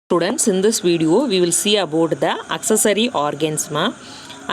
Students, in this video we will see about the accessory organs.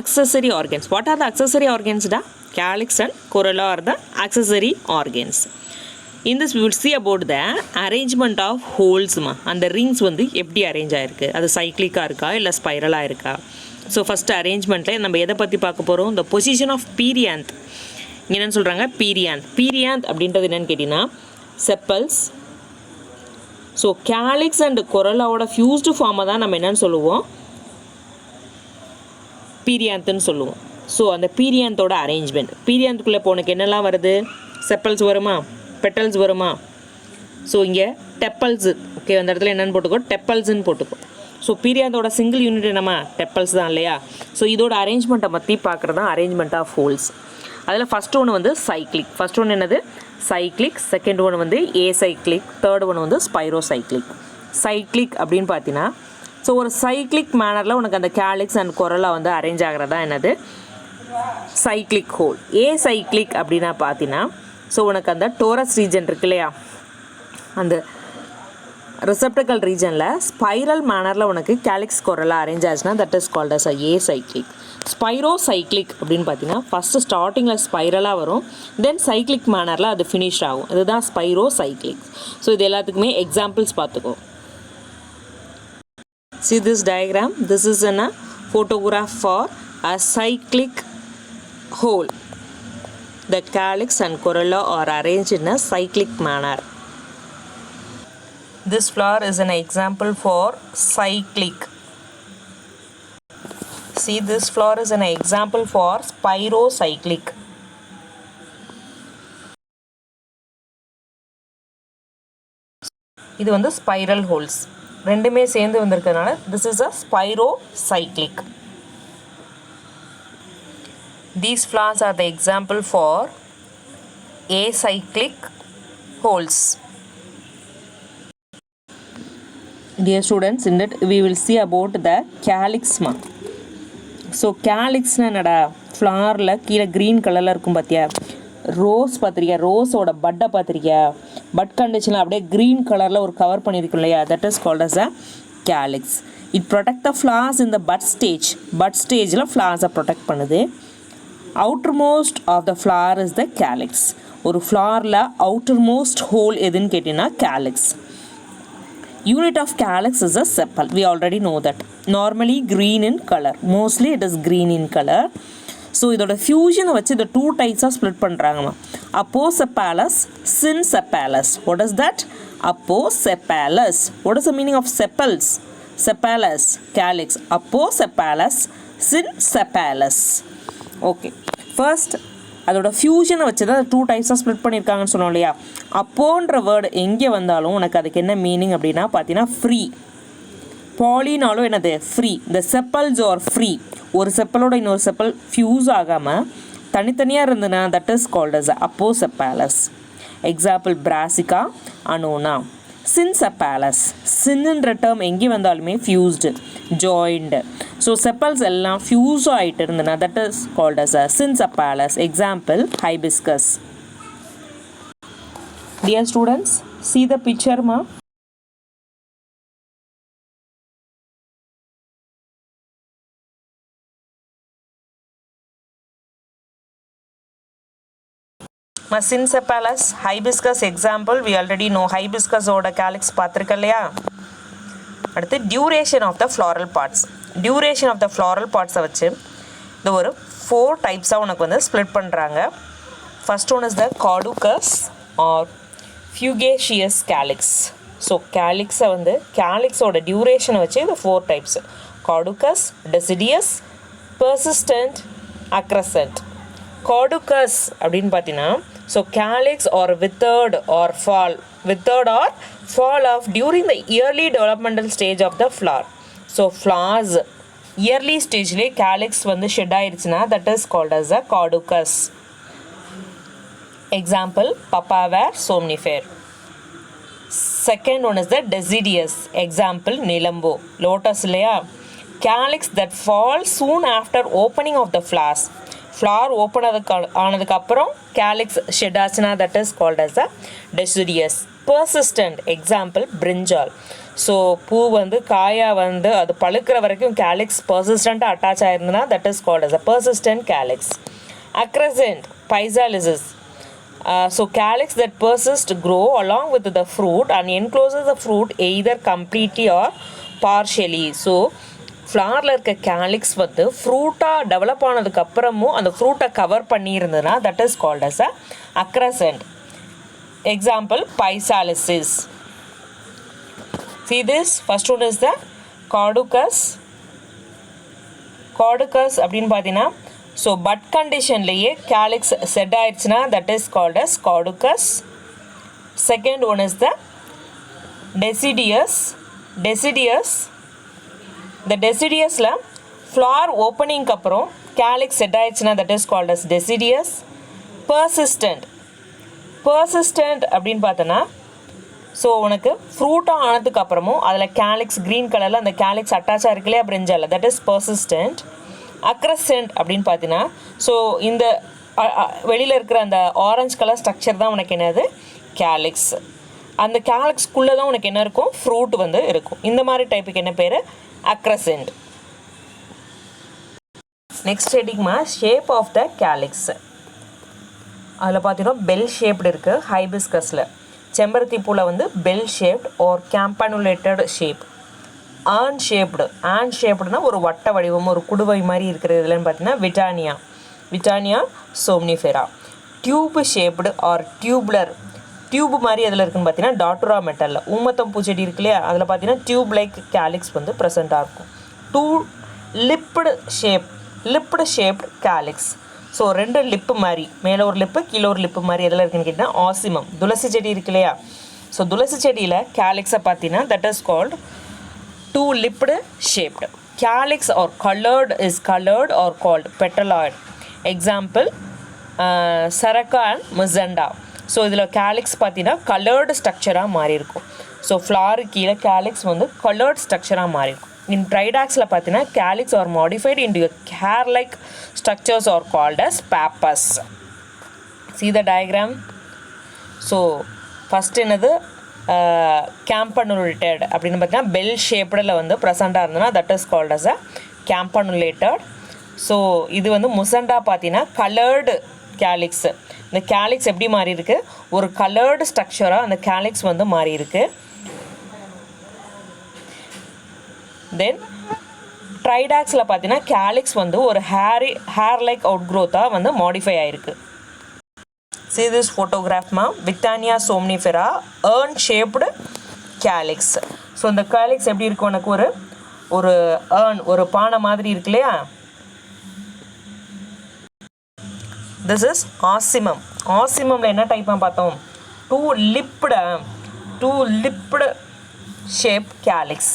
Accessory organs, what are the accessory organs? Calyx and corolla are the accessory organs. In this we will see about the arrangement of holes and the rings வந்து எப்படி arrange ஆயிருக்கு, அது சைக்ளிக்காக இருக்கா இல்லை ஸ்பைரலாக இருக்கா. So first அரேஞ்ச்மெண்ட்டில் நம்ம எதை பற்றி பார்க்க போகிறோம், இந்த பொசிஷன் ஆஃப் பீரியாந்த். என்னென்னு சொல்கிறாங்க, பீரியாந்த் அப்படின்றது என்னென்னு கேட்டிங்கன்னா செப்பல்ஸ். ஸோ கேலிக்ஸ் அண்ட் கொரலாவோட ஃபியூஸ்டு ஃபார்மை தான் நம்ம என்னென்னு சொல்லுவோம், பீரியாந்துன்னு சொல்லுவோம். ஸோ அந்த பீரியாந்தோட அரேஞ்ச்மெண்ட், பீரியாந்துக்குள்ளே போனக்கு என்னெல்லாம் வருது, செப்பல்ஸ் வருமா, பெட்டல்ஸ் வருமா. ஸோ இங்கே டெப்பல்ஸு, ஓகே, அந்த இடத்துல என்னென்னு போட்டுக்கோ, டெப்பல்ஸுன்னு போட்டுக்கோ. ஸோ பீரியாந்தோட சிங்கிள் யூனிட் என்னம்மா, டெப்பல்ஸ் தான் இல்லையா. ஸோ இதோட அரேஞ்ச்மெண்ட்டை பற்றி பார்க்குறது தான் அரேஞ்ச்மெண்ட் ஆஃப் ஹோல்ஸ். அதில் ஃபஸ்ட் ஒன்று வந்து சைக்ளிக். ஃபஸ்ட் ஒன்று என்னது, சைக்ளிக். செகண்ட் ஒன்று வந்து ஏசைக்ளிக். தேர்ட் ஒன்று வந்து ஸ்பைரோசைக்ளிக். சைக்ளிக் அப்படின்னு பார்த்தீங்கன்னா, ஸோ ஒரு சைக்ளிக் மேனரில் உனக்கு அந்த கேலிக்ஸ் அண்ட் கொரலா வந்து அரேஞ்ச் ஆகிறதா என்னது, சைக்ளிக் ஹோல். ஏசைக்ளிக் அப்படின்னா பார்த்தீங்கன்னா, ஸோ உனக்கு அந்த டோரஸ் ரீஜன் இருக்கு இல்லையா, அந்த ரிசெப்டக்கல் ரீஜனில் ஸ்பைரல் மேனரில் உனக்கு கேலிக்ஸ் கொரலா அரேஞ்ச் ஆச்சுன்னா தட் இஸ் கால்ட் அஸ் ஏசைக்ளிக். ஸ்பைரோசைக்ளிக் அப்படின்னு பார்த்தீங்கன்னா ஃபஸ்ட்டு ஸ்டார்டிங்கில் ஸ்பைரலாக வரும், தென் சைக்ளிக் மேனரில் அது ஃபினிஷ் ஆகும். இதுதான் ஸ்பைரோசைக்ளிக். ஸோ இது எல்லாத்துக்குமே எக்ஸாம்பிள்ஸ் பார்த்துக்கோ. See this diagram, this is a photograph for a cyclic hole. The calyx and corolla are arranged in a cyclic manner. This flower is an example for cyclic. See, this flower is an example for spirocyclic. இது வந்து spiral holes ரெண்டுமே சேர்ந்து வந்திருக்கிறதுனால this is a spirocyclic. These flowers are the example for acyclic holes. Dear students, in that we will see about the calyx. So கேலிக்ஸ்னால் என்னடா, ஃப்ளவரில் கீழே green கலரில் இருக்கும் பார்த்தியா, ரோஸ் பார்த்துருக்கியா, ரோஸோட பட்டை பார்த்துருக்கியா, பட் கண்டிஷனில் அப்படியே க்ரீன் கலரில் ஒரு கவர் பண்ணியிருக்கும் இல்லையா, that is called as a calyx. It protect the flowers in the bud stage. Bud ஸ்டேஜில் ஃப்ளவர்ஸை ப்ரொடெக்ட் பண்ணுது. Outer most of the flower is the calyx. ஒரு ஃப்ளவரில் அவுட்டர் மோஸ்ட் ஹோல் எதுன்னு கேட்டிங்கன்னா calyx. Unit of calyx is a sepal. We already know that. Normally green in color. Mostly it is green in color. So இதோட ஃபியூஷனை வச்சு இந்த two டைப்ஸாக split பண்ணுறாங்கம்மா. Aposepalous, synsepalous. What is that? Appocephalus. What is the meaning of sepals? Sepalus, calyx. Appocephalus, syncephalus. Okay. First அதோட ஃபியூஷனை வச்சு தான் two டைப்ஸாக ஸ்ப்ளிட் பண்ணியிருக்காங்கன்னு சொன்னோம் இல்லையா. அப்போன்ற வேர்டு எங்கே வந்தாலும் உனக்கு அதுக்கு என்ன மீனிங் அப்படின்னா பார்த்தீங்கன்னா ஃப்ரீ. பாலினாலும் என்னது, ஃப்ரீ. இந்த செப்பல்ஸ் ஆர் ஃப்ரீ. ஒரு செப்பலோட இன்னொரு செப்பல் ஃபியூஸ் ஆகாமல் தனித்தனியாக இருந்ததுன்னா that is called as aposepalous. Example Brassica, Annona. Synsepalous, சின்னுன்ற டேர்ம் எங்கே வந்தாலுமே ஃபியூஸ்டு, ஜாயின்டு. ஸோ செப்பல்ஸ் எல்லாம் ஃபியூஸ் ஆகிட்டு இருந்ததுன்னா that is called as a synsepalous. Example hibiscus. Dear students, see the picture ma. Syncephalus, hibiscus example we already know. hibiscus ஓட calyx பார்த்துருக்க இல்லையா. அடுத்து duration of the floral parts. Duration of the floral பார்ட்ஸை வச்சு இந்த ஒரு 4 டைப்ஸாக உனக்கு வந்து ஸ்ப்ளிட் பண்ணுறாங்க. First one is the caducous or fugacious calyx. So கேலிக்ஸை வந்து கேலிக்ஸோட டியூரேஷனை வச்சு இந்த 4 types: caducous, deciduous, persistent, accrescent. Caducous அப்படின்னு பார்த்தீங்கன்னா, so calyx or withered or fall off during the early developmental stage of the flower. So flowers early stageலே calyx வந்து shed ஆயிருச்சுன்னா that is called as a caducus. Example papaver, somnifer. Second one is the deciduous. Example nilambo, lotus இல்லையா. calyx that fall soon after opening of the flowers. flower open ஆனதுக்கு அப்புறம் calyx shed ஆச்சுன்னா that is called as a deciduous. Persistent, example brinjal. So பூ வந்து காயாக வந்து அது பழுக்கிற வரைக்கும் கேலிக்ஸ் பர்சிஸ்டண்ட்டாக அட்டாச் ஆயிருந்ததுன்னா that is called as a persistent calyx. Accrescent, physalysis. So calyx that persists grow along with the fruit and encloses the fruit either completely or partially. So ஃப்ளாரில் இருக்க கேலிக்ஸ் வந்து ஃப்ரூட்டாக டெவலப் ஆனதுக்கு அப்புறமும் அந்த ஃப்ரூட்டை கவர் பண்ணியிருந்ததுன்னா that is called as a accrescent. Example physalis. See this, first one is the caducus. Caducus அப்படின்னு பார்த்தீங்கன்னா ஸோ பட் கண்டிஷன்லேயே கேலிக்ஸ் செட் ஆயிடுச்சுன்னா that is called as caducus. Second one is the deciduous. இந்த டெசிடியஸில் flower ஓப்பனிங்க்கு அப்புறம் calyx set ஆயிடுச்சுன்னா that is called as deciduous. Persistent அப்படின்னு பார்த்தோன்னா ஸோ உனக்கு ஃப்ரூட்டாக ஆனதுக்கு அப்புறமும் அதில் கேலிக்ஸ் க்ரீன் கலரில் அந்த கேலிக்ஸ் அட்டாச்சாக இருக்குல்லையா பிரிஞ்சால தட் இஸ் பர்சிஸ்டன்ட். அக்ரசன்ட் அப்படின்னு பார்த்தீங்கன்னா ஸோ இந்த வெளியில் இருக்கிற அந்த ஆரஞ்சு கலர் ஸ்ட்ரக்சர் தான் உனக்கு என்னது கேலிக்ஸ். அந்த கேலிக்ஸ்குள்ளே தான் உனக்கு என்ன இருக்கும் ஃப்ரூட் வந்து இருக்கும். இந்த மாதிரி டைப்புக்கு என்ன பேர் அக்ரசன்ட். நெக்ஸ்ட் ஹெட்டிங்மா ஷேப் ஆஃப் த கேலிக்ஸ். அதில் பார்த்தீங்கன்னா பெல் ஷேப்டு இருக்குது ஹைபிஸ்கஸில். செம்பருத்தி பூவில் வந்து bell shaped or campanulate shape. Urn ஷேப்டுனா ஒரு வட்ட வடிவம் ஒரு குடுவை மாதிரி இருக்கிறது இதுலன்னு பார்த்தீங்கன்னா withania somnifera. Tube shaped or tube மாதிரி அதில் இருக்குன்னு பார்த்தீங்கன்னா டாட்டுரா மெட்டலில். ஊமத்தம் பூச்செடி இருக்கு இல்லையா அதில் பார்த்தீங்கன்னா டியூப் லைக் கேலிக்ஸ் வந்து ப்ரெசண்ட்டாக இருக்கும். Lift shaped calyx. ஸோ ரெண்டு லிப்பு மாதிரி மேலே ஒரு லிப்பு கீழே ஒரு லிப்பு மாதிரி எதில் இருக்குன்னு கேட்டால் ஆசிமம். துளசி செடி இருக்கு இல்லையா ஸோ துளசி செடியில் கேலிக்ஸை பார்த்தீங்கன்னா that is called two lipped shaped. Calyx or colored or called petaloid. Example Saraca and Muzenda. So இதில் கேலிக்ஸ் பார்த்தீங்கன்னா கலர்டு ஸ்ட்ரக்சராக மாறி இருக்கும். ஸோ ஃப்ளாரு கீழே கேலிக்ஸ் வந்து கலர்ட் ஸ்ட்ரக்சராக மாறி இருக்கும். இன் ட்ரைடாக்ஸில் பார்த்தீங்கன்னா calyx are modified into hair like structures are called as pappus. See the diagram. So first என்னது கேம்பனுலேட்டட் அப்படின்னு பார்த்தீங்கன்னா பெல் ஷேப்டில் வந்து ப்ரெசண்ட்டாக இருந்ததுன்னா that is called as a campanulate. So இது வந்து முசண்டா பார்த்தீங்கன்னா கலர்டு கேலிக்ஸ். இந்த கேலிக்ஸ் எப்படி மாறி இருக்கு ஒரு கலர்டு ஸ்ட்ரக்சராக அந்த கேலிக்ஸ் வந்து மாறி இருக்கு. தென் ட்ரைடாக்ஸில் பார்த்தீங்கன்னா கேலிக்ஸ் வந்து ஒரு ஹேர் லைக் அவுட் க்ரோத்தாக வந்து மாடிஃபை ஆகிருக்கு. See this photograph ma, Vittania somnifera, urn-shaped calyx. So இந்த கேலிக்ஸ் எப்படி இருக்கும் உனக்கு ஒரு ஒரு பானை மாதிரி இருக்கு இல்லையா. This is ஆசிமம். ஆசிமமில் என்ன டைப்பாக பார்த்தோம் two lipped shape calyx.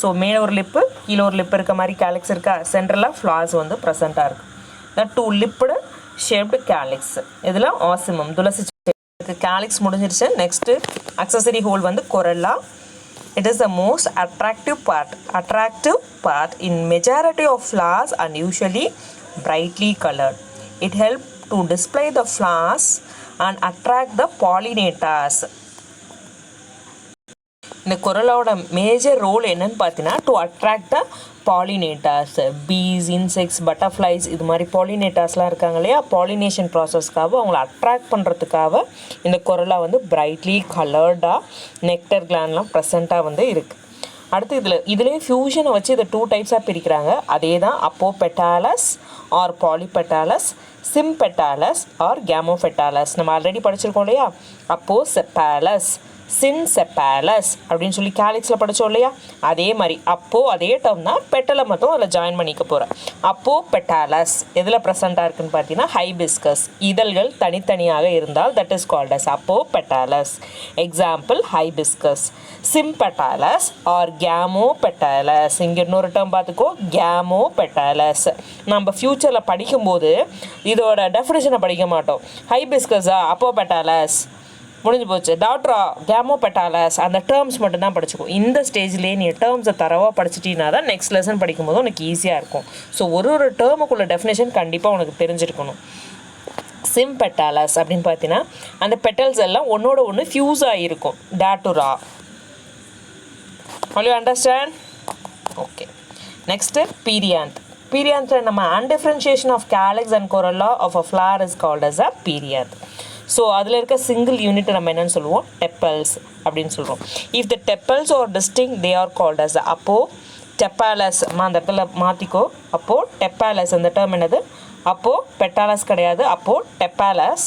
So மேலே ஒரு லிப்பு கீழே ஒரு லிப்பு இருக்க மாதிரி கேலிக்ஸ் இருக்கா. சென்டரில் ஃப்ளார்ஸ் வந்து ப்ரெசண்ட்டாக இருக்குது. The two lipped shaped calyx. இதில் ஆசிமம் துளசி கேலிக்ஸ் முடிஞ்சிருச்சு. நெக்ஸ்ட்டு அக்சசரி ஹோல் வந்து corolla. It is the most attractive part in majority of flowers and usually brightly colored. It helps to display the flowers and attract the pollinators. இந்த கொரலாவோட major role என்னன்னு பார்த்தீங்கன்னா to attract the pollinators. Bees, insects, butterflies இது மாதிரி பாலினேட்டர்ஸ்லாம் இருக்காங்க இல்லையா. Pollination ப்ராசஸ்க்காக அவங்கள attract பண்ணுறதுக்காக இந்த கொரலா வந்து பிரைட்லி கலர்டாக நெக்டர் கிளாண்ட்லாம் ப்ரெசண்ட்டாக வந்து இருக்குது. அடுத்து இதுலேயும் ஃபியூஷனை வச்சு இதை 2 டைப்ஸாக பிரிக்கிறாங்க. அதே தான் அப்போபெட்டாலஸ் ஆர் பாலிபெட்டாலஸ், சிம்பெட்டாலஸ் ஆர் கேமோபெட்டாலஸ். நம்ம ஆல்ரெடி படிச்சிருக்கோம் இல்லையா. அப்போசெப்பாலஸ், சின்செப்பாலஸ் அப்படின்னு சொல்லி கேலிக்ஸில் படித்தோம் இல்லையா. அதே மாதிரி அதே டேர்ம் தான் பெட்டலை மட்டும் அதில் ஜாயின் பண்ணிக்க போகிறேன். அப்போபெட்டாலஸ் எதில் ப்ரெசண்ட்டாக இருக்குன்னு பார்த்தீங்கன்னா ஹைபிஸ்கஸ். இதழ்கள் தனித்தனியாக இருந்தால் that is called as apopetalous. Example hibiscus. Sympetalous or gamopetalous. இங்கே இன்னொரு டேர்ம் பார்த்துக்கோ கேமோபெட்டாலஸ். நம்ம ஃப்யூச்சரில் படிக்கும்போது இதோட டெஃபினிஷனை படிக்க மாட்டோம். ஹைபிஸ்கஸா அப்போபெட்டாலஸ் முடிஞ்சு போச்சு. டாக்டரா கேமோபெட்டாலஸ் அந்த டேர்ம்ஸ் மட்டும்தான் படிச்சுக்கும். இந்த ஸ்டேஜ்லேயே நீ டேர்ம்ஸை தரவாக படிச்சிட்டினா தான் நெக்ஸ்ட் லெசன் படிக்கும்போது உனக்கு ஈஸியாக இருக்கும். ஸோ ஒரு டேர்முக்குள்ள டெஃபினேஷன் கண்டிப்பாக உனக்கு தெரிஞ்சிருக்கணும். சிம்பெட்டாலஸ் அப்படின்னு பார்த்தீங்கன்னா அந்த பெட்டல்ஸ் எல்லாம் ஒன்றோட ஒன்று ஃபியூஸ் ஆகிருக்கும். டாட்டுரா All you understand? Okay. Next, perianth. Perianth நம்ம undifferentiation of calyx and corolla of a flower is called as a perianth. So அதில் இருக்க சிங்கிள் யூனிட் நம்ம என்னென்னு சொல்லுவோம், டெப்பல்ஸ் அப்படின்னு சொல்கிறோம். If the tepals are distinct they are called as apotepalous. அந்த இடத்துல மாற்றிக்கோ. அப்போது டெப்பாலஸ் அந்த டேர்ம் என்னது, அப்போது பெட்டாலஸ் கிடையாது, apotepalous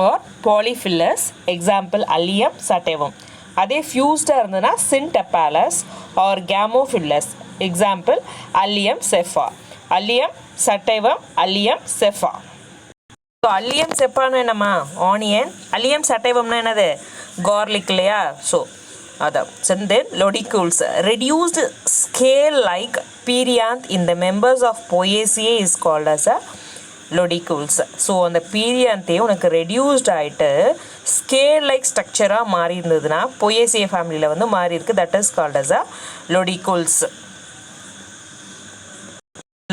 or polyphyllous. Example allium sativum. அதே ஃபியூஸ்டாக இருந்ததுன்னா syntepalous or gamophyllous. Example allium cepa. Allium sativum, allium cepa. So allium செப்பான்னு என்னம்மா, ஆனியன். அல்லியம் சட்டைவம்னா என்னது, கார்லிக் இல்லையா. ஸோ அதான். Then lodicules. Reduced scale like perianth in the members of poaceae is called as a lodicules. So அந்த பீரியாந்தே உனக்கு reduced ஆகிட்டு ஸ்கேல் லைக் ஸ்ட்ரக்சராக மாறி இருந்ததுன்னா பொயேசியே ஃபேமிலியில் வந்து மாறி இருக்கு. That is called as a lodicules.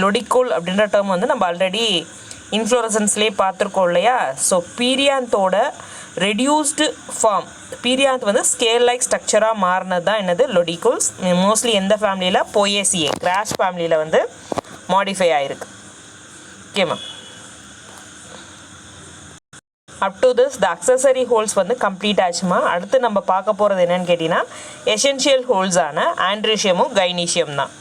Lodicule அப்படின்ற டேர்ம் வந்து நம்ம ஆல்ரெடி இன்ஃப்ளோரசன்ஸ்லேயே பார்த்துருக்கோம் இல்லையா. ஸோ பீரியாந்தோட ரெடியூஸ்டு ஃபார்ம், பீரியாந்த் வந்து ஸ்கேல் லைக் ஸ்ட்ரக்சராக மாறினது தான் என்னது, லொடிகூல்ஸ். மோஸ்ட்லி எந்த ஃபேமிலியில், பொயேசியே கிராஸ் ஃபேமிலியில் வந்து மாடிஃபை ஆகிருக்கு. Okay ma'am. Up to this the accessory holes வந்து கம்ப்ளீட் ஆச்சுமா. அடுத்து நம்ம பார்க்க போகிறது என்னன்னு கேட்டிங்கன்னா எசென்ஷியல் ஹோல்ஸான ஆண்ட்ரீஷியமும் கைனீஷியம் தான்.